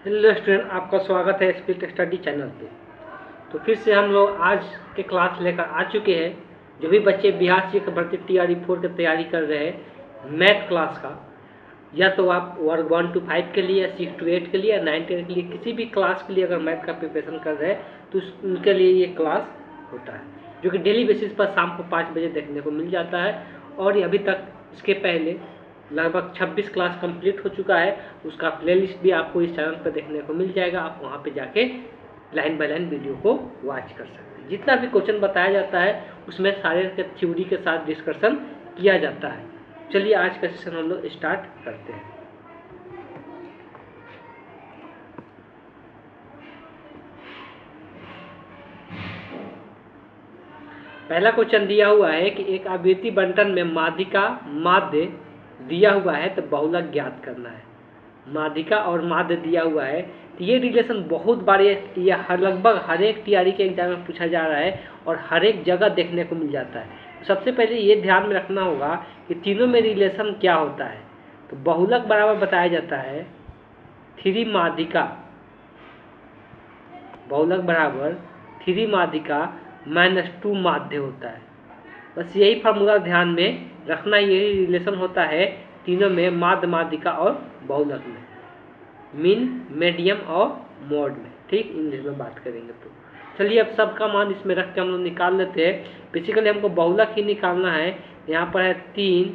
Hello student, आपका स्वागत है स्पीड स्टडी चैनल पे। तो फिर से हम लोग आज के क्लास लेकर आ चुके हैं। जो भी बच्चे बिहार शिक्षक भर्ती TRE 4 की तैयारी कर रहे हैं मैथ क्लास का, या तो आप वर्ग 1 to 5 के लिए, 6 to 8 के लिए, या 9 10 के लिए, किसी भी क्लास के लिए अगर मैथ का प्रिपरेशन कर रहे हैं तो उनके लिए ये क्लास होता है, जो कि डेली बेसिस पर शाम को 5 बजे देखने को मिल जाता है। और ये अभी तक इसके पहले लगभग 26 क्लास कंप्लीट हो चुका है। उसका प्लेलिस्ट भी आपको इस चैनल पर देखने को मिल जाएगा। आप वहाँ पे जाके लाइन बाय लाइन वीडियो को वॉच कर सकते हैं। जितना भी क्वेश्चन बताया जाता है उसमें सारे के थ्योरी के साथ डिस्कशन किया जाता है। चलिए आज का सेशन हम लोग स्टार्ट करते हैं। पहला क्वेश्चन दिया हुआ है कि एक आवृत्ति बंटन में माध्यिका माध्य दिया हुआ है तो बहुलक ज्ञात करना है। माध्यिका और माध्य दिया हुआ है तो ये रिलेशन बहुत बार ये लगभग हर एक TRE के एग्जाम में पूछा जा रहा है और हर एक जगह देखने को मिल जाता है। तो सबसे पहले ये ध्यान में रखना होगा कि तीनों में रिलेशन क्या होता है। तो बहुलक बराबर बताया जाता है 3 माध्यिका, बहुलक बराबर 3 माध्यिका -2 माध्य होता है। बस यही फार्मूला ध्यान में रखना, यही रिलेशन होता है तीनों में, माध्य, माध्यिका और बहुलक में, मीन, मीडियम और मोड में। ठीक, इंग्लिश में बात करेंगे तो चलिए अब सबका मान इसमें रख के हम लोग निकाल लेते हैं। बेसिकली हमको बहुलक ही निकालना है। यहाँ पर है 3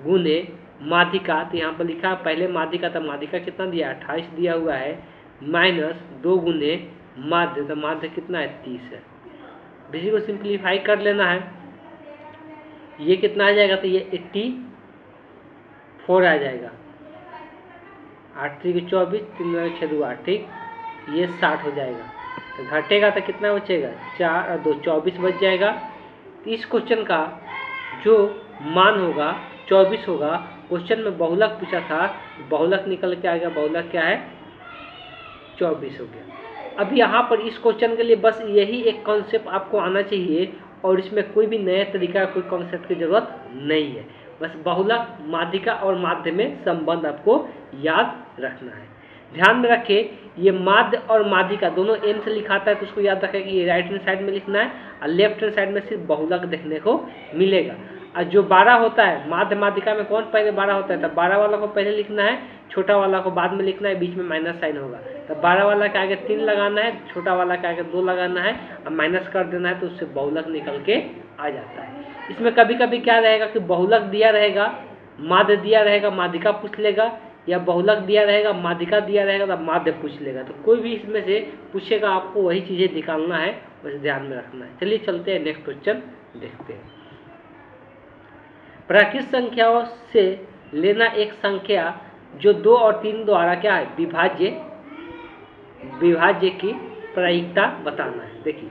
गुने माध्यिका, तो यहाँ पर लिखा पहले माध्यिका, तो माध्यिका कितना दिया 28 दिया हुआ है, -2 गुने माध्य, तो माध्य कितना है 30 है। इसी को सिंप्लीफाई कर लेना है। ये कितना आ जाएगा, तो ये 84 आ जाएगा। 8 3 24, 3 6 2 8, ठीक, ये 60 हो जाएगा। तो घटेगा तो कितना बचेगा, 4 और 2 24 बच जाएगा। इस क्वेश्चन का जो मान होगा 24 होगा। क्वेश्चन में बहुलक पूछा था, बहुलक निकल के आएगा, बहुलक क्या है 24 हो गया। अब यहाँ पर इस क्वेश्चन के लिए बस यही एक कॉन्सेप्ट आपको आना चाहिए और इसमें कोई भी नया तरीका, कोई कॉन्सेप्ट की जरूरत नहीं है। बस बहुलक, माध्यिका और माध्य में संबंध आपको याद रखना है। ध्यान में रखें, ये माध्य और माध्यिका दोनों एम से लिखाता है, तो उसको याद रखें कि ये राइट हैंड साइड में लिखना है और लेफ्ट हैंड साइड में सिर्फ बहुलक देखने को मिलेगा। और जो 12 होता है माध्य माध्यिका में, कौन पहले 12 होता है, तो 12 वाला को पहले लिखना है, छोटा वाला को बाद में लिखना है, बीच में माइनस साइन होगा। तो 12 वाला के आगे 3 लगाना है, छोटा वाला के आगे 2 लगाना है और माइनस कर देना है, तो उससे बहुलक निकल के आ जाता है। इसमें कभी कभी क्या रहेगा कि बहुलक दिया रहेगा, माध्य दिया रहेगा, माध्यिका पूछ लेगा, या बहुलक दिया रहेगा, माध्यिका दिया रहेगा तो माध्य पूछ लेगा। तो कोई भी इसमें से पूछेगा, आपको वही चीज़ें निकालना है, बस ध्यान में रखना है। चलिए चलते हैं नेक्स्ट क्वेश्चन देखते हैं। प्राकृत संख्याओं से लेना एक संख्या जो 2 और 3 द्वारा क्या है विभाज्य की प्रायिकता बताना है। देखिए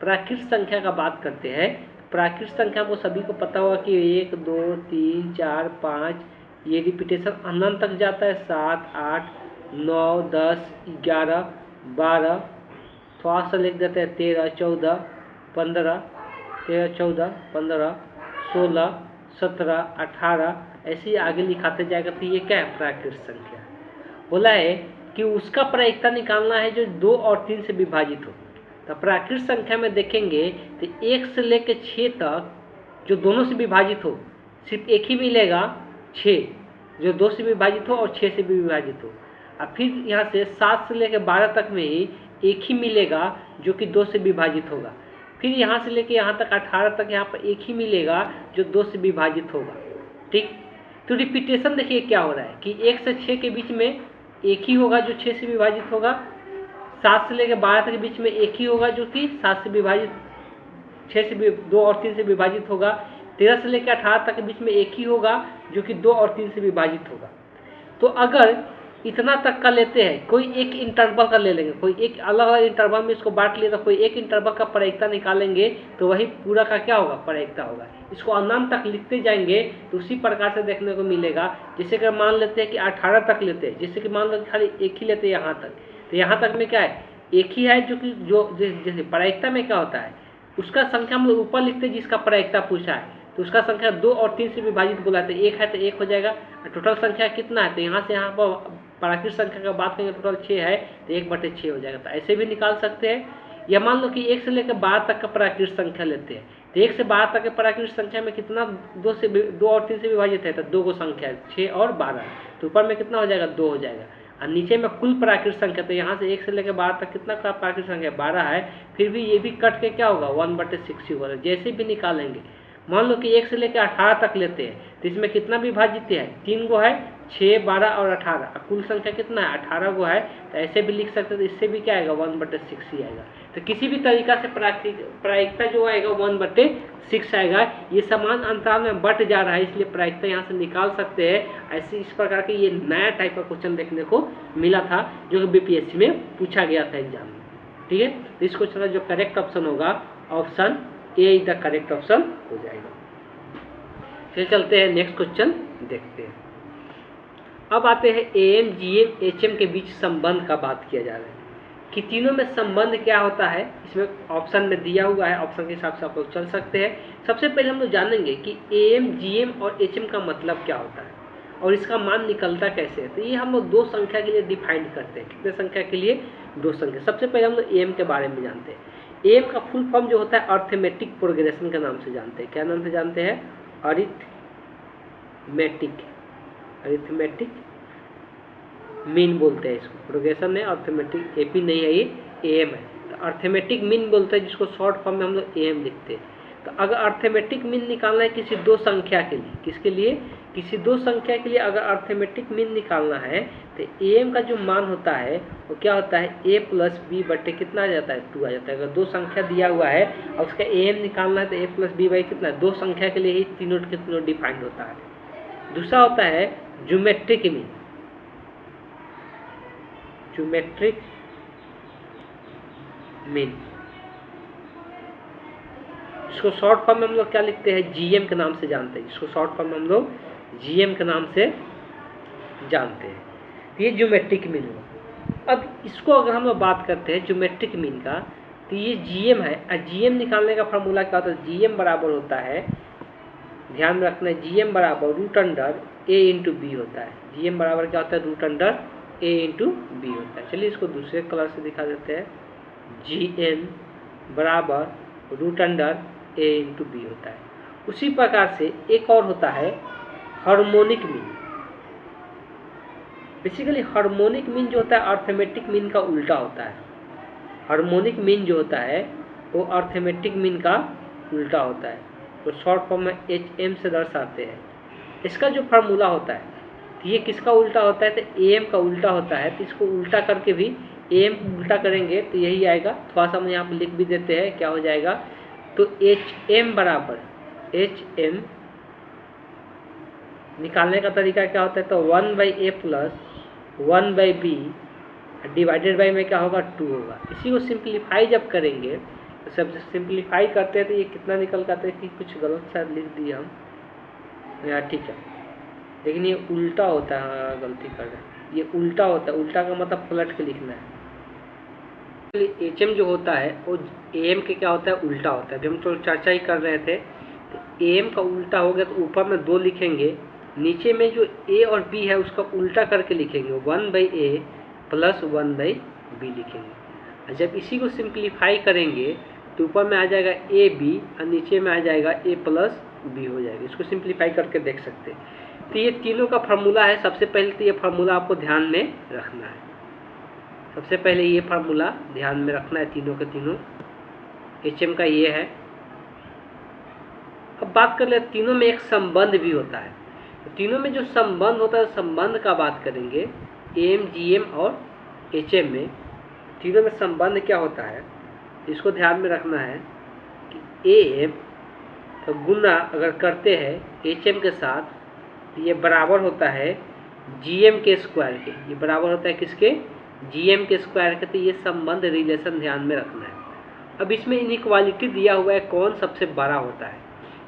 प्राकृत संख्या का बात करते हैं। प्राकृत संख्या को सभी को पता होगा कि 1 2 3 4 5, ये रिपीटेशन अनंत तक जाता है, 7 8 9 10 11 12, थोड़ा सा लिख देते हैं 13 14 15, 13 14 15 16 17 18, ऐसे ही आगे लिखाते जाएगा। तो ये क्या है, प्राकृत संख्या। बोला है कि उसका प्रायिकता निकालना है जो 2 और 3 से विभाजित हो। तो प्राकृत संख्या में देखेंगे तो 1 से लेकर 6 तक जो दोनों से विभाजित हो, सिर्फ एक ही मिलेगा 6, जो 2 से विभाजित हो और 6 से भी विभाजित हो। और फिर यहाँ से 7 से लेकर 12 तक में ही एक ही मिलेगा जो कि 2 से विभाजित होगा। फिर यहाँ से लेके यहाँ तक 18 तक यहाँ पर एक ही मिलेगा जो 2 से विभाजित होगा। ठीक, तो रिपीटेशन देखिए क्या हो रहा है कि 1 से 6 के बीच में एक ही होगा जो 6 से विभाजित होगा, 7 से लेकर 12 तक के बीच में एक ही होगा जो कि 7 से विभाजित 6 से 2 और 3 से विभाजित होगा, 13 से लेकर 18 तक के बीच में एक ही होगा जो कि 2 और 3 से विभाजित होगा। तो अगर इतना तक का लेते हैं, कोई एक इंटरवल का ले लेंगे, कोई एक अलग अलग इंटरवल में इसको बांट लिया, तो कोई एक इंटरवल का प्रायिकता निकालेंगे तो वही पूरा का क्या होगा, प्रायिकता होगा। इसको अनंत तक लिखते जाएंगे तो उसी प्रकार से देखने को मिलेगा। जैसे कि मान लेते हैं कि 18 तक लेते हैं, जैसे कि मान लो खाली एक ही लेते हैं यहाँ तक, तो यहाँ तक में क्या है, एक ही है जो कि जैसे प्रायिकता में क्या होता है, उसका संख्या हम लोग ऊपर लिखते हैं जिसका प्रायिकता पूछा है, तो उसका संख्या 2 और 3 से विभाजित बोला, तो 1 है तो 1 हो जाएगा। टोटल संख्या कितना है, तो यहाँ से यहाँ पर प्राकृत संख्या का बात करेंगे टोटल 6 है तो 1/6 हो जाएगा। तो ऐसे भी निकाल सकते हैं, या मान लो कि 1 से लेकर 12 तक का प्राकृत संख्या लेते हैं तो 1 से 12 तक के प्राकृत संख्या में कितना 2 और 3 से विभाजित है तो 2 को संख्या है 6 और 12, तो ऊपर में कितना हो जाएगा 2 हो जाएगा। और नीचे में कुल प्राकृत संख्या, तो यहाँ से 1 से लेकर 12 तक कितना का प्राकृत संख्या 12 है, फिर भी ये भी कट के क्या होगा 1/6 ही होगा। जैसे भी निकालेंगे, मान लो कि 1 से लेकर 18 तक लेते हैं तो इसमें कितना विभाजित है 3 गो है 6, 12 और 18, कुल संख्या कितना है 18 गो है, तो ऐसे भी लिख सकते हैं। तो इससे भी क्या आएगा 1/6 ही आएगा। तो किसी भी तरीका से प्रायिकता जो आएगा 1/6 आएगा। ये समान अंतराल में बट जा रहा है इसलिए प्रायिकता यहाँ से निकाल सकते हैं। ऐसे इस प्रकार के ये नया टाइप का क्वेश्चन देखने को मिला था जो कि बीपीएससी में पूछा गया था एग्जाम में। ठीक है, तो इस क्वेश्चन का जो करेक्ट ऑप्शन होगा option A is the correct option हो जाएगा। फिर चलते हैं नेक्स्ट क्वेश्चन देखते हैं। अब आते हैं एएम जीएम एचएम के बीच संबंध का बात किया जा रहा है कि तीनों में संबंध क्या होता है। इसमें ऑप्शन में दिया हुआ है, ऑप्शन के हिसाब से आप लोग चल सकते हैं। सबसे पहले हम लोग जानेंगे कि एएम जीएम और एचएम का मतलब क्या होता है और इसका मान निकलता कैसे है। तो ये हम लोग 2 संख्या के लिए डिफाइन करते हैं। कितने संख्या के लिए 2 संख्या। सबसे पहले हम लोग एएम के बारे में जानते हैं। एएम का फुल फॉर्म जो होता है अर्थमेटिक प्रोग्रेशन के नाम से जानते हैं। क्या नाम से जानते हैं? अरिथमेटिक मीन बोलते हैं इसको। प्रोग्रेशन है अर्थमेटिक, एपी नहीं है, ये एएम है। तो अर्थमेटिक मीन बोलते हैं जिसको शॉर्ट फॉर्म में हम लोग एएम लिखते हैं। तो अगर अर्थमेटिक मीन निकालना है किसी 2 संख्या के लिए, किसके लिए? किसी 2 संख्या के लिए अगर अर्थमेटिक मीन निकालना है तो एएम का जो मान होता है वो क्या होता है a प्लस बी बटे कितना आ जाता है 2 आ जाता है। अगर 2 संख्या दिया हुआ है और उसका एएम निकालना है तो a प्लस बी बाई कितना 2 संख्या के लिए ही तीनों के तीनों डिफाइंड होता है। दूसरा होता है ज्योमेट्रिक मीन। ज्योमेट्रिक मीन इसको शॉर्ट फॉर्म में हम लोग क्या लिखते हैं? जीएम के नाम से जानते हैं। इसको शॉर्ट फॉर्म में हम लोग जीएम के नाम से जानते हैं। तो ये ज्योमेट्रिक मीन हुआ। अब इसको अगर हम लोग बात करते हैं ज्योमेट्रिक मीन का, तो ये जीएम है और जीएम निकालने का फार्मूला क्या होता है? जीएम बराबर होता है, ध्यान में रखना है, जीएम बराबर रूट अंडर ए इंटू बी होता है। जीएम बराबर क्या होता है? रूट अंडर ए इंटू बी होता है। चलिए इसको दूसरे कलर से दिखा देते हैं। जीएम बराबर रूट अंडर ए इंटू बी होता है। उसी प्रकार से एक और होता है harmonic mean. Basically harmonic mean जो होता है अर्थमेटिक मीन का उल्टा होता है। हार्मोनिक मीन जो होता है वो अर्थमेटिक मीन का उल्टा होता है। तो शॉर्ट फॉर्म में एचएम से दर्शाते हैं। इसका जो फार्मूला होता है तो ये किसका उल्टा होता है? तो एएम का उल्टा होता है। तो इसको उल्टा करके भी एएम को उल्टा करेंगे तो यही आएगा। थोड़ा सा हम यहाँ पर लिख भी देते हैं, क्या हो जाएगा? तो एचएम बराबर एचएम निकालने का तरीका क्या होता है? तो 1/a plus 1/b divided by में क्या होगा? 2 होगा। इसी को सिंप्लीफाई जब करेंगे तो सब सिंप्लीफाई करते हैं तो ये कितना निकल जाता है कि कुछ गलत शायद लिख दिया हम यार, ठीक है, लेकिन ये उल्टा होता है। हाँ, गलती कर रहे हैं, ये उल्टा होता है। उल्टा का मतलब पलट के लिखना है। एचएम जो होता है वो एएम के क्या होता है? उल्टा होता है। अभी हम तो चर्चा ही कर रहे थे। तो एएम का उल्टा हो गया तो ऊपर में 2 लिखेंगे, नीचे में जो ए और बी है उसका उल्टा करके लिखेंगे 1/a प्लस 1/b लिखेंगे। और जब इसी को सिंप्लीफाई करेंगे तो ऊपर में आ जाएगा ए बी और नीचे में आ जाएगा ए प्लस बी हो जाएगा। इसको सिंप्लीफाई करके देख सकते हैं। तो ये तीनों का फार्मूला है। सबसे पहले तो ये फार्मूला आपको ध्यान में रखना है। सबसे पहले ये फार्मूला ध्यान में रखना है, तीनों के तीनों। एचएम का ये है। अब बात कर ले, तीनों में एक संबंध भी होता है। तो तीनों में जो संबंध होता है संबंध का बात करेंगे। एएम जीएम और एचएम में तीनों में संबंध क्या होता है इसको ध्यान में रखना है कि एएम तो गुना अगर करते हैं एचएम के साथ तो ये बराबर होता है जीएम के स्क्वायर के। ये बराबर होता है किसके? जीएम के स्क्वायर के। तो ये संबंध रिलेशन ध्यान में रखना है। अब इसमें इनइक्वालिटी दिया हुआ है कौन सबसे बड़ा होता है।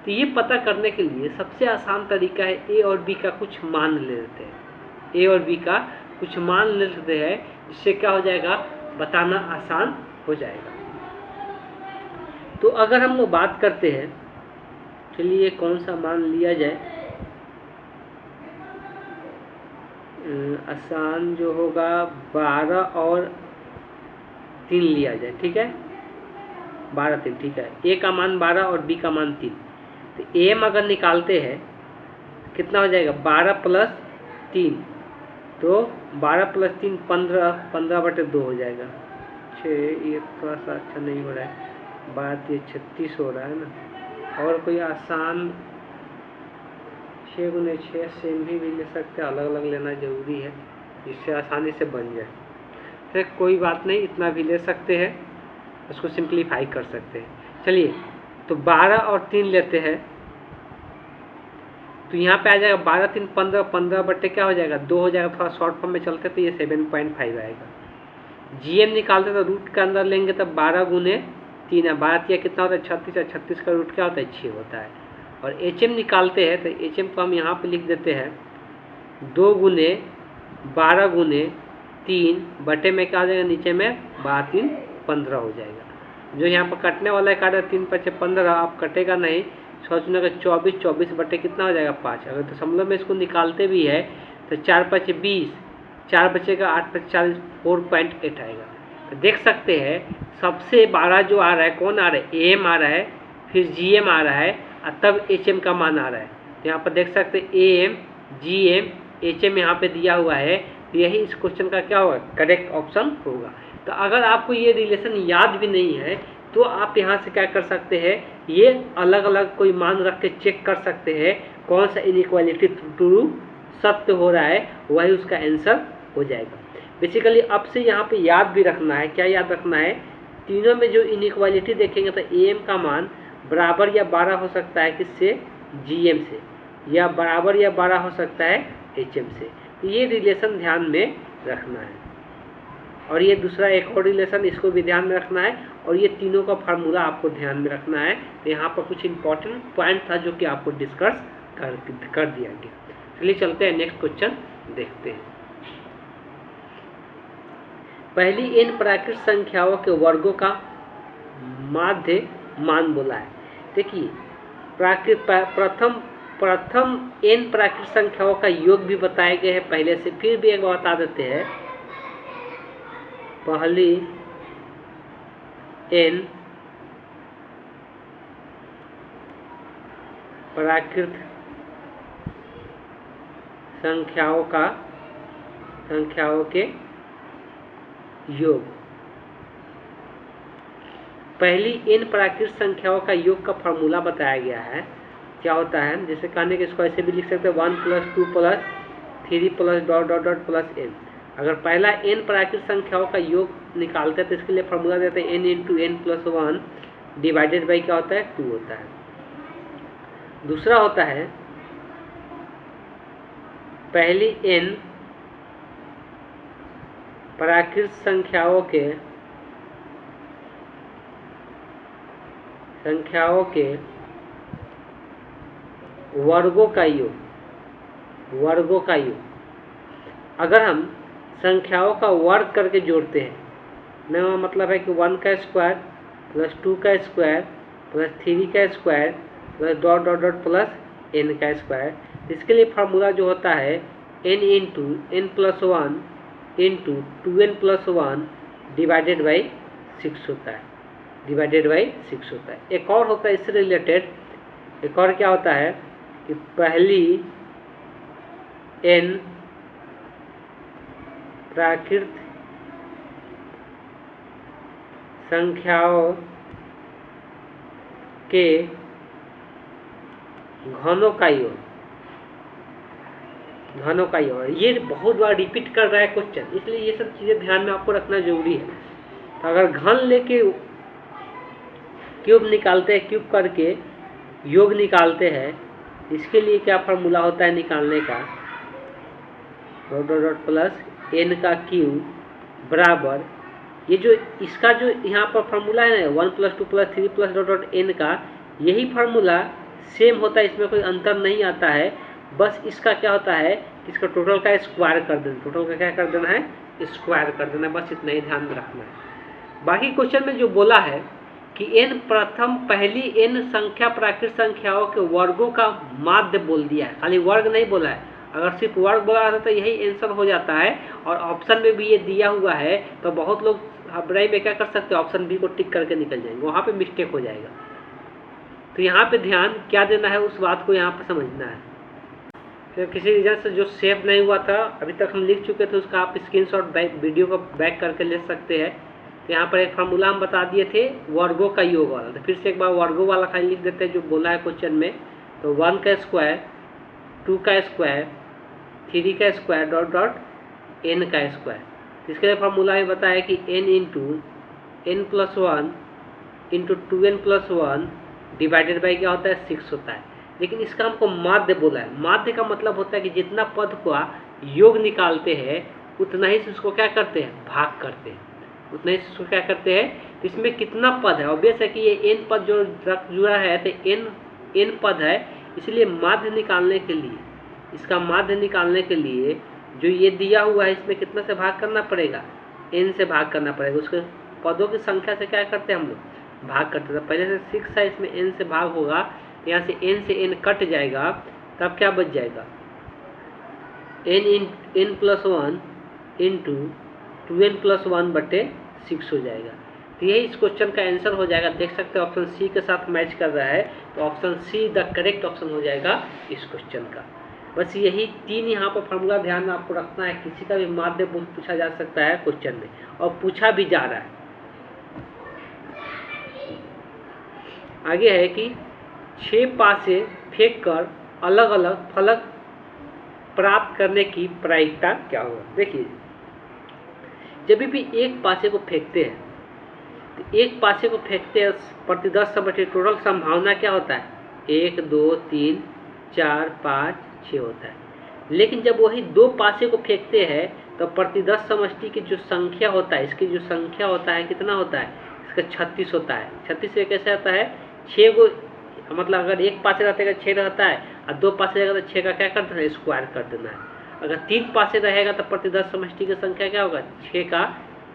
तो ये पता करने के लिए सबसे आसान तरीका है ए और बी का कुछ मान ले लेते हैं। ए और बी का कुछ मान ले लेते हैं, जिससे क्या हो जाएगा? बताना आसान हो जाएगा। तो अगर हम लोग बात करते हैं, चलिए कौन सा मान लिया जाए? आसान जो होगा 12 और 3 लिया जाए, ठीक है, 12 3, ठीक है। ए का मान 12 और बी का मान 3, तो एम अगर निकालते हैं कितना हो जाएगा 12 प्लस 3, तो 12 प्लस 3 15, 15/2 हो जाएगा 6। ये थोड़ा सा अच्छा नहीं हो रहा है, बात ये 36 हो रहा है ना। और कोई आसान 6 × 6 सेम भी ले सकते हैं, अलग अलग लेना ज़रूरी है जिससे आसानी से बन जाए। फिर कोई बात नहीं, इतना भी ले सकते हैं, उसको सिंप्लीफाई कर सकते हैं। चलिए, तो 12 और 3 लेते हैं, तो यहाँ पे आ जाएगा 12 3 15, 15 क्या हो जाएगा 2 हो जाएगा। थोड़ा शॉर्ट फॉर्म में चलते तो ये 7.5 आएगा। जीएम निकालते तो रूट के अंदर लेंगे तब 12 × 3 है, 12 3 कितना होता है 36 है, 36 का रूट क्या होता है 6 होता है। और एचएम निकालते हैं तो एचएम को हम यहाँ पे लिख देते हैं 2 × 12 × 3 बटे में क्या हो जाएगा नीचे में 12 3 15 हो जाएगा। जो यहाँ पर कटने वाला है काटा 3 5 15, आप कटेगा नहीं, सोचने का 24, 24 बटे कितना हो जाएगा 5। अगर दशमलव में इसको निकालते भी है तो 4 5 20, 4 बचेगा 8 5 40, 4.8 आएगा। तो देख सकते हैं सबसे बड़ा जो आ रहा है कौन आ रहा है, एम आ रहा है, फिर जीएम आ रहा है और तब एचएम का मान आ रहा है। तो यहाँ पर देख सकते हैं एएम जीएम एचएम यहाँ पे दिया हुआ है, तो यही इस क्वेश्चन का क्या होगा करेक्ट ऑप्शन होगा। तो अगर आपको ये रिलेशन याद भी नहीं है तो आप यहाँ से क्या कर सकते हैं, ये अलग अलग कोई मान रख के चेक कर सकते हैं कौन सा इनइक्वालिटी ट्रू सत्य हो रहा है, वही उसका आंसर हो जाएगा। बेसिकली अब से यहाँ पे याद भी रखना है, क्या याद रखना है, तीनों में जो इनइक्वालिटी देखेंगे तो एम का मान बराबर या 12 हो सकता है किससे, जीएम से, या बराबर या 12 हो सकता है एचएम से। तो ये रिलेशन ध्यान में रखना है। और ये दूसरा एक और रिलेशन, इसको भी ध्यान में रखना है, और ये तीनों का फार्मूला आपको ध्यान में रखना है। तो यहाँ पर कुछ इंपॉर्टेंट पॉइंट था जो कि आपको डिस्कस कर दिया गया। चलिए चलते हैं नेक्स्ट क्वेश्चन देखते हैं। पहली n प्राकृत संख्याओं के वर्गों का माध्य मान बोला है। देखिए प्रथम n प्राकृत संख्याओं का योग भी बताए गए हैं पहले से, फिर भी एक बार बता देते हैं। पहली n प्राकृत संख्याओं के योग, पहली n प्राकृत संख्याओं का योग का फॉर्मूला बताया गया है। क्या होता है, जैसे कहने के इसको ऐसे भी लिख सकते हैं 1 + 2 + 3 + ... प्लस n। अगर पहला n प्राकृत संख्याओं का योग निकालते हैं तो इसके लिए फॉर्मूला देते हैं n × n + 1 डिवाइडेड बाई क्या होता है 2 होता है। दूसरा होता है पहली n प्राकृत संख्याओं के वर्गों का योग। अगर हम संख्याओं का वर्ग करके जोड़ते हैं, मेरा मतलब है कि 1 का स्क्वायर प्लस 2 का स्क्वायर प्लस 3 का स्क्वायर प्लस ... प्लस n का स्क्वायर, इसके लिए फार्मूला जो होता है n × n + 1 × 2n + 1 divided by 6 होता है, एक और होता है इससे रिलेटेड, एक और क्या होता है कि पहली n प्राकृत संख्याओं के घनों का योग। ये बहुत बार रिपीट कर रहा है क्वेश्चन, इसलिए ये सब चीज़ें ध्यान में आपको रखना जरूरी है। तो अगर घन लेके क्यूब निकालते हैं, क्यूब करके योग निकालते हैं, इसके लिए क्या फार्मूला होता है निकालने का, ... प्लस n का क्यूब बराबर, ये जो इसका जो यहाँ पर फार्मूला है ना 1 + 2 + 3 + ... n का, यही फार्मूला सेम होता है, इसमें कोई अंतर नहीं आता है। बस इसका क्या होता है, इसका टोटल का स्क्वायर कर देना, टोटल का क्या कर देना है स्क्वायर कर देना, बस इतना ही ध्यान में रखना है। बाकी क्वेश्चन में जो बोला है कि पहली n संख्या प्राकृत संख्याओं के वर्गों का माध्य बोल दिया है, खाली वर्ग नहीं बोला है, अगर सिर्फ वर्ग बोला रहता तो यही आंसर हो जाता है, और ऑप्शन में भी ये दिया हुआ है तो बहुत लोग ब्राई में क्या कर सकते हैं, ऑप्शन बी को टिक करके निकल जाएंगे, वहाँ पे मिस्टेक हो जाएगा। तो यहाँ पे ध्यान क्या देना है, उस बात को यहाँ पे समझना है। फिर किसी रीजन से जो सेव नहीं हुआ था अभी तक हम लिख चुके थे, उसका आप स्क्रीनशॉट वीडियो को बैक करके ले सकते हैं। तो यहाँ पर एक फार्मूला हम बता दिए थे वर्गों का योग वाला, तो फिर से एक बार वर्गों वाला खाली लिख देते हैं जो बोला है क्वेश्चन में। तो 1 का स्क्वायर, 2 का स्क्वायर, 3 का स्क्वायर डॉट डॉट n का स्क्वायर। इसके लिए फार्मूला ये बताया कि n into n plus 1 into 2n plus 1 divided by क्या होता है 6 होता है। लेकिन इसका हमको माध्य बोला है। माध्य का मतलब होता है कि जितना पद का योग निकालते हैं उतना ही से उसको क्या करते हैं, भाग करते हैं, उतना ही से उसको क्या करते हैं। तो इसमें कितना पद है, ऑब्वियस है कि ये n पद जो जुड़ा है तो n पद है, इसलिए माध्य निकालने के लिए, इसका माध्य निकालने के लिए जो ये दिया हुआ है इसमें कितना से भाग करना पड़ेगा, n से भाग करना पड़ेगा। उसके पदों की संख्या से क्या करते हैं हम लोग, भाग करते थे। पहले से 6 है, इसमें n से भाग होगा, यहाँ से n कट जाएगा, तब क्या बच जाएगा, n plus 1 into 2n plus 1 बटे 6 हो जाएगा। तो यही इस क्वेश्चन का आंसर हो जाएगा। देख सकते हैं ऑप्शन सी के साथ मैच कर रहा है, तो option see the correct option हो जाएगा इस क्वेश्चन का। बस यही 3 यहाँ पर फॉर्मूला ध्यान में आपको रखना है। किसी का भी माध्य पूछा जा सकता है क्वेश्चन में, और पूछा भी जा रहा है। आगे है कि 6 पासे फेंक कर अलग अलग फलक प्राप्त करने की प्रायिकता क्या होगा। देखिए, जब भी एक पासे को फेंकते हैं तो एक पासे को फेंकते हैं प्रति 10 बटे टोटल संभावना क्या होता है, 1 2 3 4 5 6 होता है। लेकिन जब वही 2 पासे को फेंकते हैं तो प्रति 10 समष्टि की जो संख्या होता है, इसकी जो संख्या होता है कितना होता है, इसका 36 होता है। 36 से कैसे आता है, 6 को मतलब अगर एक पासे रहता है 6 रहता है, और 2 पासे रहेगा तो 6 का क्या कर देना है, स्क्वायर कर देना है। अगर 3 पासे रहेगा तो प्रति 10 समष्टि की संख्या क्या होगा, 6 का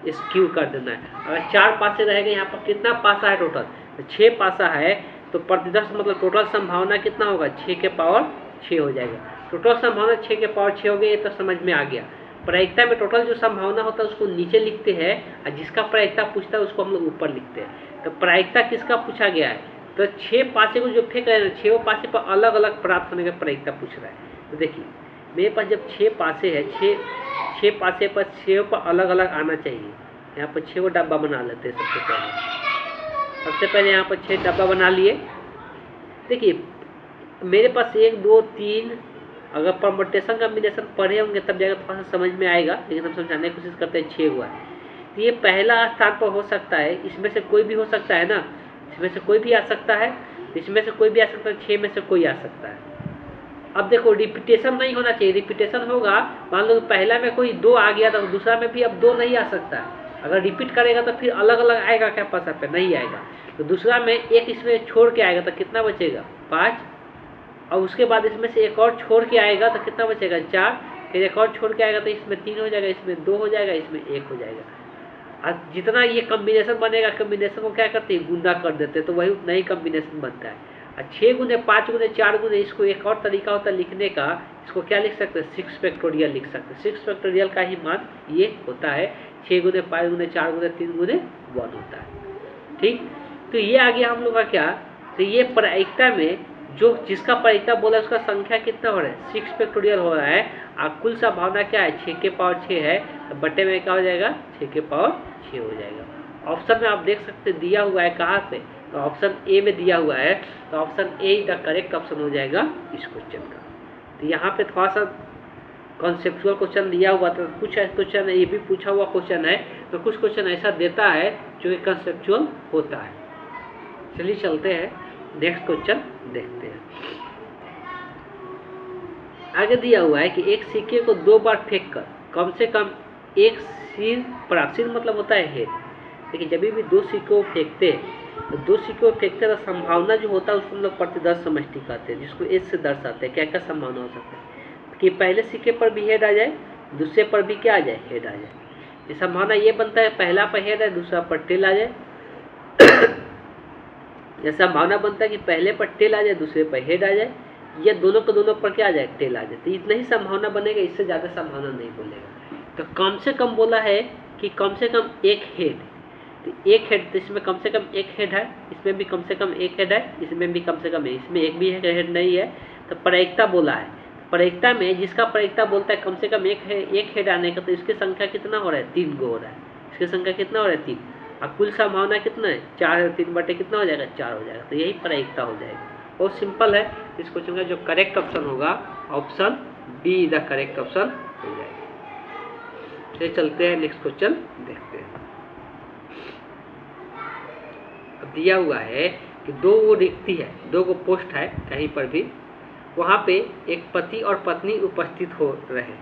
स्क्यू कर देना है। अगर 4 पासे रहेगा, यहाँ पर कितना पासा है टोटल, तो 6 पासा है, तो प्रति 10 मतलब टोटल संभावना कितना होगा, 6 के पावर 6 हो जाएगा। टोटल संभावना 6 के पावर 6 हो गई, ये तो समझ में आ गया। प्रायिकता में टोटल जो संभावना होता है उसको नीचे लिखते हैं, और जिसका प्रायिकता पूछता है उसको हम लोग ऊपर लिखते हैं। तो प्रायिकता किसका पूछा गया है, तो 6 पासे को जो फेंक रहे हैं, 6 पासे पर अलग अलग प्राप्त होने का प्रायिकता पूछ रहा है। तो देखिए मेरे पास जब 6 पासे है, 6 पासे पर 6 पर अलग अलग आना चाहिए। यहाँ पर 6 को डब्बा बना लेते हैं। सबसे पहले यहाँ पर 6 डब्बा बना लिए। देखिए मेरे पास 1 2 3, अगर परम्यूटेशन कॉम्बिनेशन पढ़े होंगे तब जाकर थोड़ा सा समझ में आएगा, लेकिन हम समझाने की कोशिश करते हैं। 6 हुआ है तो ये पहला स्थान पर हो सकता है, इसमें से कोई भी हो सकता है ना, इसमें से कोई भी आ सकता है, इसमें से कोई भी आ सकता है, 6 में से कोई आ सकता है। अब देखो रिपीटेशन नहीं होना चाहिए, रिपीटेशन होगा, मान लो पहला में कोई 2 आ गया तो दूसरा में भी अब 2 नहीं आ सकता है। अगर रिपीट करेगा तो फिर अलग अलग आएगा, क्या पासा पे नहीं आएगा। तो दूसरा में एक इसमें छोड़ के आएगा तो कितना बचेगा, 5, और उसके बाद इसमें से एक और छोड़ के आएगा तो कितना बचेगा, 4, फिर एक और छोड़ के आएगा तो इसमें 3 हो जाएगा, इसमें 2 हो जाएगा, इसमें 1 हो जाएगा। और जितना ये कम्बिनेशन बनेगा, कम्बिनेशन को क्या करते हैं, गुना कर देते हैं, तो वही उतना ही कम्बिनेशन बनता है। और 6 गुने 5 गुने 4 गुने, इसको एक और तरीका होता है लिखने का, इसको क्या लिख सकते हैं, 6 फैक्टोरियल लिख सकते हैं। 6 फैक्टोरियल का ही मान ये होता है, 6 गुने 5 गुने 4 गुने 3 गुने 1 होता है। ठीक, तो ये आ गया हम लोग का क्या, तो ये प्रायिकता में जो जिसका प्रायिकता बोला है उसका संख्या कितना हो रहा है, 6 फैक्टोरियल हो रहा है। और कुल संभावना क्या है, 6 के पावर 6 है, तो बटे में क्या हो जाएगा, 6 के पावर 6 हो जाएगा। ऑप्शन में आप देख सकते दिया हुआ है कहाँ पे, तो ऑप्शन ए में दिया हुआ है, तो option A the correct option हो जाएगा इस क्वेश्चन का। तो यहाँ पे थोड़ा सा कॉन्सेप्चुअल क्वेश्चन दिया हुआ था, कुछ क्वेश्चन ये भी पूछा हुआ क्वेश्चन है, तो कुछ क्वेश्चन ऐसा देता है जो कि कॉन्सेप्चुअल होता है। चलिए चलते हैं नेक्स्ट क्वेश्चन देखते हैं। आगे दिया हुआ है कि एक सिक्के को 2 बार फेंक कर कम से कम एक सिर प्राप्त, सिर मतलब होता है हेड। लेकिन जब भी 2 सिक्के को फेंकते हैं तो 2 सिक्के को फेंकते तो संभावना जो होता है उसको हम लोग प्रति 10 समष्टि कहते हैं, जिसको एच से दर्शाते हैं। क्या क्या संभावना हो सकता है कि पहले सिक्के पर भी हेड आ जाए, दूसरे पर भी क्या आ जाए, हेड आ जाए। ये संभावना ये बनता है पहला पर हेड है, दूसरा पर टेल आ जाए। यह संभावना बनता है कि पहले पर टेल आ जाए, दूसरे पर हेड आ जाए। या दोनों को दोनों पर क्या आ जाए, टेल आ जाए, तो इतना ही संभावना बनेगा, इससे ज़्यादा संभावना नहीं बोलेगा। तो कम से कम बोला है कि कम से कम एक हेड, तो एक हेड, तो इसमें कम से कम एक हेड है, इसमें भी कम से कम एक हेड है, इसमें भी कम से कम है, इसमें एक भी हेड नहीं है। तो प्रायिकता बोला है, प्रायिकता में जिसका प्रायिकता बोलता है कम से कम एक हेड आने का, तो इसकी संख्या कितना हो रहा है, 3 गो हो रहा है, इसकी संख्या कितना हो रहा है, 3, और कुल संभावना कितना है, 4 है, 3 बटे कितना हो जाएगा, 4 हो जाएगा। तो यही प्रायिकता हो जाएगा, बहुत सिंपल है। इस क्वेश्चन का जो करेक्ट ऑप्शन होगा, option be the correct option हो जाएगा। चलिए चलते हैं नेक्स्ट क्वेश्चन देखते हैं। अब दिया हुआ है कि 2 वो रिक्ति है, 2 को पोस्ट है कहीं पर भी, वहाँ पे एक पति और पत्नी उपस्थित हो रहे।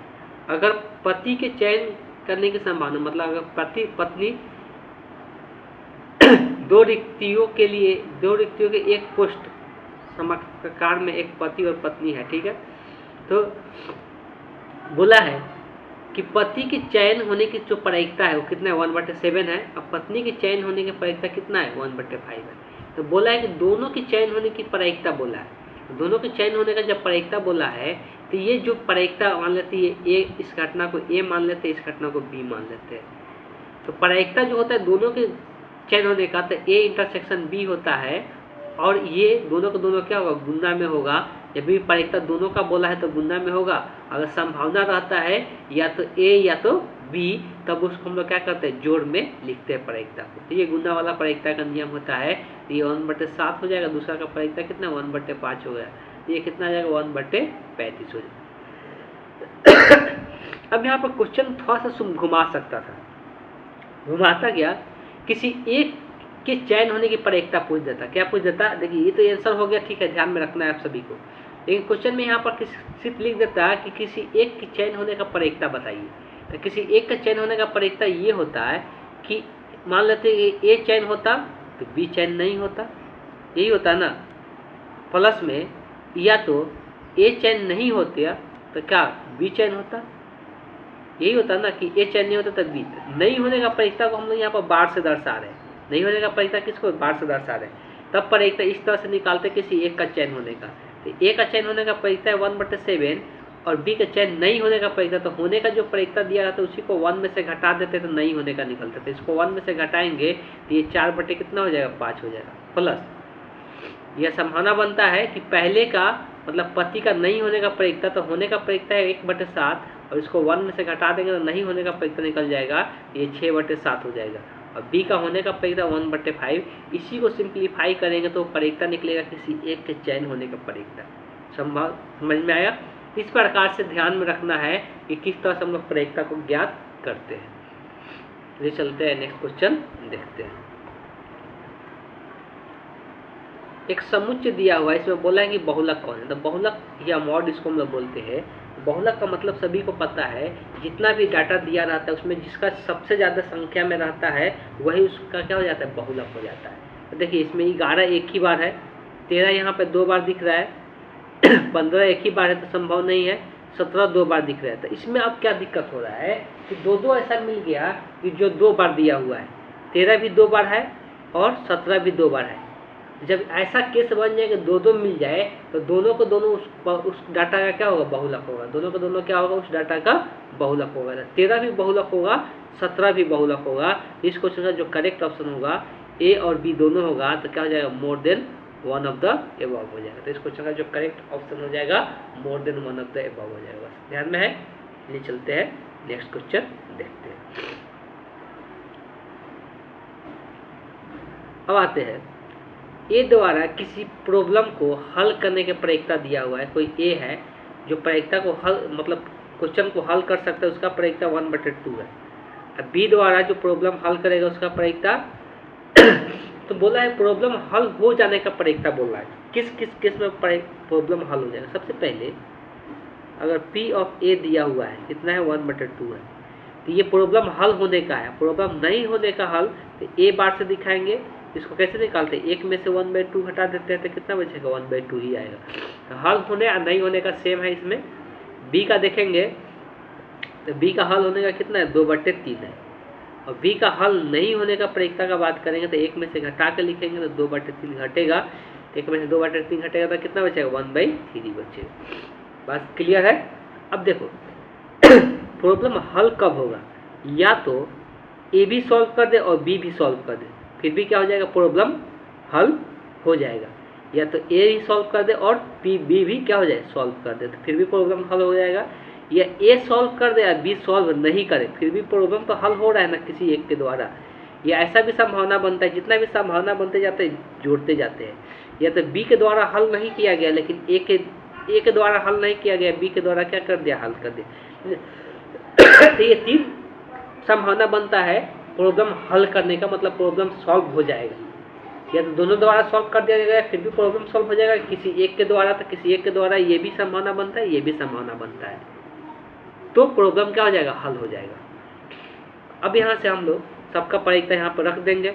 अगर पति के चयन करने की संभावना, मतलब अगर पति पत्नी 2 रिक्तियों के एक पोस्ट समकार में एक पति और पत्नी है, ठीक है। तो बोला है कि पति के चयन होने की जो प्रायिकता है वो कितना है, 1/7 है, और पत्नी के चयन होने की प्रायिकता कितना है, 1/5 है। तो बोला है कि दोनों के चयन होने की प्रायिकता बोला है, दोनों के चयन होने का जब प्रायिकता बोला है, तो ये जो प्रायिकता मान लेती है ए, इस घटना को ए मान लेते हैं, इस घटना को बी मान लेते हैं। तो प्रायिकता जो होता है दोनों के चयन होने का, तो ए इंटरसेक्शन बी होता है, और ये दोनों को दोनों क्या होगा, गुना में होगा। जब भी प्रायिकता दोनों का बोला है तो गुना में होगा। अगर संभावना रहता है या तो ए या तो बी, तब उसको हम लोग क्या करते हैं, जोड़ में लिखते हैं प्रायिकता को। तो ये गुना वाला प्रायिकता का नियम होता है। तो ये 1/7 हो जाएगा, दूसरा का प्रायिकता कितना, 1/5 हो गया, ये कितना आ जाएगा, 1/35 हो जाएगा। अब यहाँ पर क्वेश्चन थोड़ा सा घुमा सकता था, घुमाता गया, किसी एक के चयन होने की प्रायिकता पूछ देता। क्या पूछ देता, देखिए ये तो आंसर हो गया, ठीक है, ध्यान में रखना है आप सभी को। लेकिन क्वेश्चन में यहाँ पर सिर्फ लिख देता कि किसी एक के चयन होने का प्रायिकता बताइए। तो किसी एक का चयन होने का प्रायिकता ये होता है कि मान लेते ए चयन होता तो बी चयन नहीं होता, यही होता ना। प्लस में या तो ए चयन नहीं होते तो क्या बी चयन होता, यही होता ना कि ए चयन नहीं होता तब बी। नहीं होने का प्रायिकता को हम लोग यहाँ पर बार से दर्शा रहे हैं, नहीं होने का प्रायिकता किसको, बार से दर्शा रहे हैं। तब प्रायिकता इस तरह से निकालते किसी एक का चयन होने का। तो ए का चयन होने का प्रायिकता है 1/7, और बी का चयन नहीं होने का प्रायिकता, तो होने का जो प्रायिकता दिया जाता है उसी को 1 में से घटा देते तो नहीं होने का निकलता। तो इसको 1 में से घटाएंगे तो ये 4 बटे कितना हो जाएगा, 5 हो जाएगा। प्लस यह संभावना बनता है कि पहले का मतलब पति का नहीं होने का प्रायिकता, तो होने का प्रायिकता है 1/7, और इसको 1 में से घटा देंगे तो नहीं होने का प्रायिकता निकल जाएगा, ये 6/7 हो जाएगा। और बी का होने का प्रायिकता 1/5, इसी को सिंप्लीफाई करेंगे तो प्रायिकता निकलेगा किसी एक के चयन होने का प्रायिकता। समझ में आया। इस प्रकार से ध्यान में रखना है कि किस तरह से हम लोग प्रायिकता को ज्ञात करते हैं। चलिए चलते हैं नेक्स्ट क्वेश्चन देखते हैं। एक समुच्चय दिया हुआ है, इसमें बोला है कि बहुलक कौन है। तो बहुलक या मॉड इसको हम लोग बोलते हैं। बहुलक का मतलब सभी को पता है, जितना भी डाटा दिया रहता है उसमें जिसका सबसे ज़्यादा संख्या में रहता है वही उसका क्या हो जाता है, बहुलक हो जाता है। तो देखिए इसमें 11 एक ही बार है, 13 यहाँ पे 2 बार दिख रहा है, 15 एक ही बार है तो संभव नहीं है, 17 2 बार दिख रहा है। तो इसमें अब क्या दिक्कत हो रहा है कि 2 ऐसा मिल गया कि जो 2 बार दिया हुआ है, 13 भी 2 बार है और 17 भी 2 बार है। जब ऐसा केस बन जाए कि 2 मिल जाए तो दोनों को दोनों उस डाटा का क्या होगा, बहुलक होगा। दोनों को दोनों क्या होगा, उस डाटा का बहुलक होगा। 13 भी बहुलक होगा, 17 भी बहुलक होगा। इस क्वेश्चन का जो करेक्ट ऑप्शन होगा ए और बी दोनों होगा, तो क्या हो जाएगा, more than one of the above हो जाएगा। तो इस क्वेश्चन का जो करेक्ट ऑप्शन हो जाएगा more than one of the above हो जाएगा। बस ध्यान में है। चलिए चलते हैं नेक्स्ट क्वेश्चन देखते हैं। अब आते हैं ए द्वारा किसी प्रॉब्लम को हल करने के प्रायिकता दिया हुआ है। कोई ए है जो प्रायिकता को हल मतलब क्वेश्चन को हल कर सकता है, उसका प्रायिकता 1/2 है। अब बी द्वारा जो प्रॉब्लम हल करेगा उसका प्रायिकता तो बोला है प्रॉब्लम हल हो जाने का प्रायिकता बोल रहा है। किस किस केस में प्रॉब्लम हल हो जाएगा। सबसे पहले अगर P ऑफ A दिया हुआ है कितना है, 1/2 है, तो ये प्रॉब्लम हल होने का है। प्रॉब्लम नहीं होने का हल तो A बार से दिखाएंगे। इसको कैसे निकालते हैं, एक में से 1/2 हटा देते हैं तो कितना बचेगा, 1/2 ही आएगा। तो हल होने या नहीं होने का सेम है। इसमें B का देखेंगे तो B का हल होने का कितना है, 2/3 है। और B का हल नहीं होने का प्रायिकता का बात करेंगे तो एक में से घटा के लिखेंगे तो 2/3 घटेगा। तो 1 में से 2/3 घटेगा तो कितना बचेगा 1/3 बचेगा। बात क्लियर है। अब देखो प्रॉब्लम हल कब होगा, या तो ए भी सॉल्व कर दे और बी भी सॉल्व कर दे, फिर भी क्या हो जाएगा प्रॉब्लम हल हो जाएगा, या तो ए भी सॉल्व कर दे और बी भी क्या हो जाए सॉल्व कर दे तो फिर भी प्रॉब्लम हल हो जाएगा, या ए सॉल्व कर दे या बी सॉल्व नहीं करे फिर भी प्रॉब्लम तो हल हो रहा है ना किसी एक के द्वारा। या ऐसा भी संभावना बनता है, जितना भी संभावना बनते जाते हैं जोड़ते जाते हैं, या तो बी के द्वारा हल नहीं किया गया लेकिन ए के द्वारा हल नहीं किया गया, बी के द्वारा क्या कर दिया हल कर दिया। तो ये 3 संभावना बनता है प्रॉब्लम हल करने का, मतलब प्रॉब्लम सॉल्व हो जाएगा, या तो दोनों द्वारा सॉल्व कर दिया जाएगा फिर भी प्रॉब्लम सॉल्व हो जाएगा, किसी एक के द्वारा तो किसी एक के द्वारा ये भी संभावना बनता है ये भी संभावना बनता है, तो प्रॉब्लम क्या हो जाएगा हल हो जाएगा। अब यहाँ से हम लोग सबका परीक्षा यहाँ पर रख देंगे।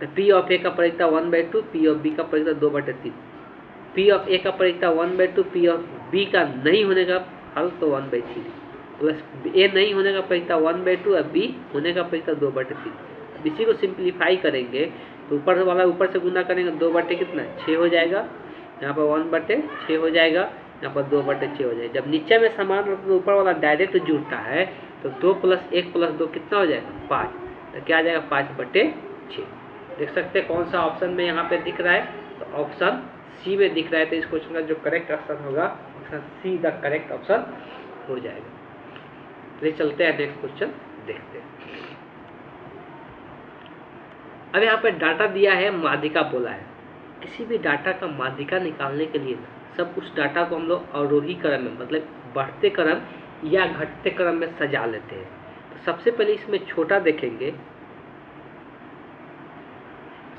पी ऑफ ए का परीक्षा 1/2, पी ऑफ बी का परीक्षा 2/3, पी ऑफ ए का परीक्षा 1/2, पी ऑफ बी का नहीं होने का हल तो 1/3, प्लस ए नहीं होने का परीक्षा 1/2 और बी होने का परीक्षा 2/3। अब इसी को सिंप्लीफाई करेंगे तो ऊपर वाला ऊपर से गुना करेंगे 2 कितना 6 हो जाएगा, यहाँ पर 1/6 हो जाएगा, यहाँ पर 2/6 हो जाएगा। जब नीचे में समान होता है तो ऊपर वाला डायरेक्ट जुड़ता है, तो 2 + 1 + 2 कितना हो जाएगा 5, तो क्या आ जाएगा 5/6। देख सकते हैं कौन सा ऑप्शन में यहाँ पे दिख रहा है, तो ऑप्शन सी में दिख रहा है। तो इस क्वेश्चन का जो करेक्ट ऑप्शन होगा option see the correct option हो जाएगा। चलिए चलते हैं नेक्स्ट क्वेश्चन देखते हैं। अब यहाँ पे डाटा दिया है, माध्यिका बोला है। किसी भी डाटा का माध्यिका निकालने के लिए सब उस डाटा को हम लोग अवरोही क्रम में मतलब बढ़ते क्रम या घटते क्रम में सजा लेते हैं। तो सबसे पहले इसमें छोटा देखेंगे,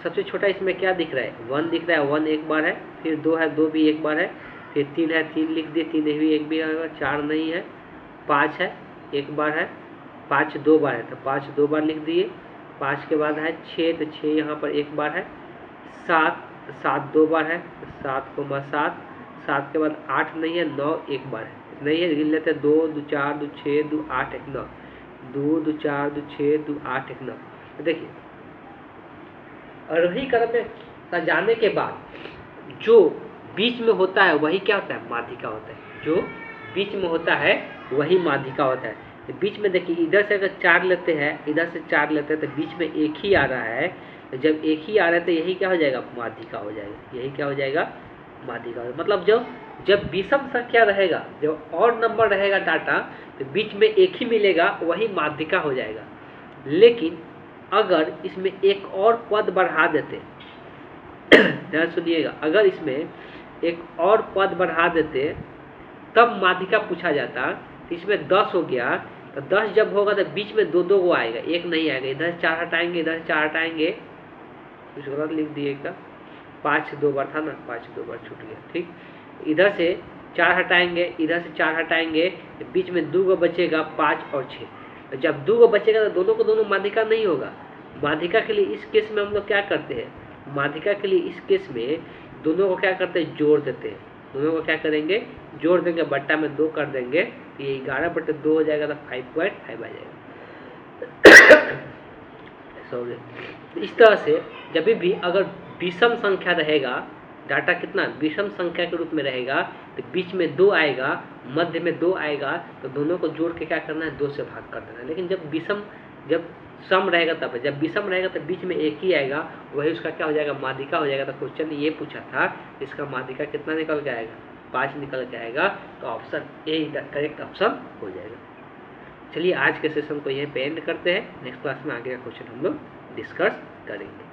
सबसे छोटा इसमें क्या दिख रहा है 1 दिख रहा है, 1 एक बार है, फिर 2 है 2 भी एक बार है, फिर 3 है 3 लिख दिए, 3 भी एक भी आएगा, 4 नहीं है, 5 है एक बार है, 5 2 बार है तो 5 2 बार लिख दिए, 5 के बाद है 6 तो 6 यहाँ पर एक बार है, 7 2 बार है 7, 7 के बाद 8 नहीं है, 9 एक बार है नहीं है, गिन लेते हैं 2 2 4 2 6 2 8 1 9, 2 2 4 2 6 2 8 1 9। तो देखिए आरोही क्रम में सजाने के बाद जो बीच में होता है वही क्या होता है माध्यिका होता है, जो बीच में होता है वही माध्यिका होता है। तो बीच में देखिए इधर से अगर 4 लेते हैं इधर से 4 लेते हैं तो बीच में एक ही आ रहा है, तो जब एक ही आ रहा है तो यही क्या हो जाएगा माध्यिका हो जाएगा, यही क्या हो जाएगा माध्यिका। मतलब जब विषम संख्या रहेगा, जब और नंबर रहेगा डाटा तो बीच में एक ही मिलेगा वही माध्यिका हो जाएगा। लेकिन अगर इसमें एक और पद बढ़ा देते ध्यान सुनिएगा, अगर इसमें एक और पद बढ़ा देते तब माध्यिका पूछा जाता। तो इसमें 10 हो गया, तो 10 जब होगा तो बीच में 2 2 को आएगा, एक नहीं आएगा, इधर से 4 हटाएंगे इधर से 4 हटाएंगे, कुछ गलत लिख दिएगा, 5 2 बार था ना, 5 2 बार छूट गया, ठीक। इधर से 4 हटाएंगे इधर से 4 हटाएंगे, तो बीच में 2 को बचेगा 5 और 6। तो जब 2 को बचेगा तो दोनों को दोनों माध्यिका नहीं होगा। माध्यिका के लिए इस केस में हम लोग क्या करते हैं, माध्यिका के लिए इस केस में दोनों को क्या करते हैं जोड़ देते हैं, दोनों को क्या करेंगे जोड़ देंगे, बट्टा में 2 कर देंगे, तो ये 11/2 हो जाएगा तो 5.5 आ जाएगा। सॉरी, इस तरह से जब भी अगर विषम संख्या रहेगा, डाटा कितना विषम संख्या के रूप में रहेगा, तो बीच में 2 आएगा, मध्य में 2 आएगा, तो दोनों को जोड़ के क्या करना है 2 से भाग कर देना है। लेकिन जब सम रहेगा तब, जब विषम रहेगा तो बीच में एक ही आएगा, वही उसका क्या हो जाएगा माध्यिका हो जाएगा। तो क्वेश्चन ने ये पूछा था इसका माध्यिका कितना निकल के आएगा 5 निकल के आएगा, तो option A the correct option हो जाएगा। चलिए आज के सेशन को यहीं पे एंड करते हैं, नेक्स्ट क्लास में आगे का क्वेश्चन हम लोग डिस्कस करेंगे।